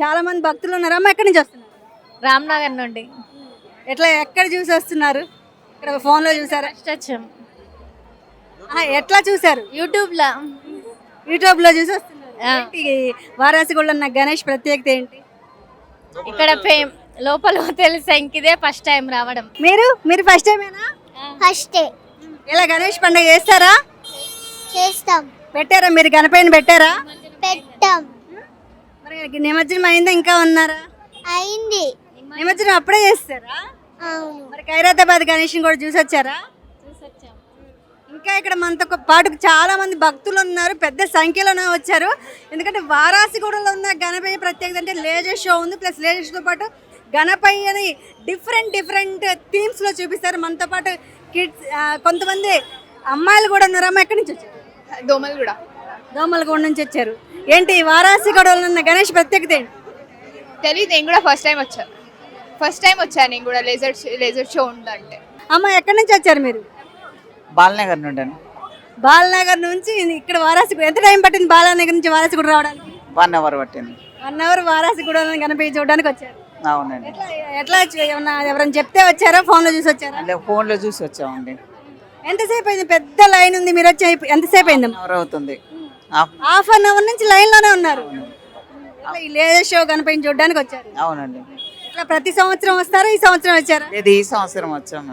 చాలా మంది భక్తులు ఉన్నారమ్మా. ఎక్కడి నుంచి వస్తున్నారు? రామ్నగర్ నుండి ఎట్లా ఎక్కడ చూసి వస్తున్నారు? ఇక్కడ ఫోన్లో చూసారా? ఫస్ట్ వచ్చాం ఎట్లా చూసారు? యూట్యూబ్లో. యూట్యూబ్లో చూసి వస్తున్నారు. ఆ. ఏంటి వారాసిగూడలో ఉన్న గణేష్ ప్రత్యేకత ఏంటి? ఇక్కడ లోపల తెలుసా, ఇంకిదే ఫస్ట్ టైం రావడం. మీరు ఫస్ట్ టైమేనా? ఫస్టే ఇలా గణేష్ పండుగ చేస్తారా? చేస్తాం, పెట్టారా మీరు? గణపయ్యని పెట్టారా? పెట్టాం. మరి నిమజ్జనం అయిందా ఇంకా ఉన్నారా? అయింది. నిమజ్జనం అప్పుడే చేస్తారా? అవును. మరి ఖైరతాబాద్ గణేష్ని కూడా చూసి వచ్చారా? ఇంకా ఇక్కడ మనతో పాటు చాలా మంది భక్తులు ఉన్నారు, పెద్ద సంఖ్యలోనే వచ్చారు. ఎందుకంటే వారాసిగూడలో ఉన్న గణపయ్య ప్రత్యేకత అంటే లేజర్ షో ఉంది. ప్లస్ లేజర్ షోతో పాటు గణపయ్యని డిఫరెంట్ థీమ్స్లో చూపిస్తారు. మనతో పాటు కిడ్స్, కొంతమంది అమ్మాయిలు కూడా ఉన్నారమ్మా. ఎక్కడి నుంచి వచ్చారు? దోమలగూడ నుంచి వచ్చారు. ఏంటి వారాసిగూడలో ఉన్న గణేష్ ప్రత్యేకత ఏంటి? తెలియదు, నేను కూడా ఫస్ట్ టైం వచ్చాను నేను కూడా లేజర్ షో ఉందంటే. అమ్మ ఎక్కడి నుంచి వచ్చారు మీరు? బాలనగర్ నుండి. బాలనగర్ నుంచి ఇక్కడ వారాసిగూడ. ఎంత టైం పట్టింది బాలనగర్ నుంచి వారాసిగూడ రావడానికి? 1 అవర్ పట్టింది. 1 అవర్ వారాసిగూడలో గణపయ్య చూడడానికి వచ్చారు. అవునండి. ఎట్లా ఏమన్నా ఎవరైనా చెప్తే వచ్చారా? ఫోన్లో చూసి వచ్చారా? అంటే ఫోన్లో చూసి వచ్చామండి. ఎంతసేపు అయింది? పెద్ద లైన్ ఉంది, మీరు వచ్చి ఎంతసేపు అయింది? 1 అవర్ అవుతుంది. హాఫ్ అన్ అవర్ నుంచి లైన్లోనే ఉన్నారు. ఇట్లా ఈ లేజర్ షో గణపయ్యని చూడడానికి వచ్చారు. అవునండి. ఇట్లా ప్రతి సంవత్సరం వస్తారా? ఈ సంవత్సరం వచ్చారా? ఇది ఈ సంవత్సరం వచ్చాము.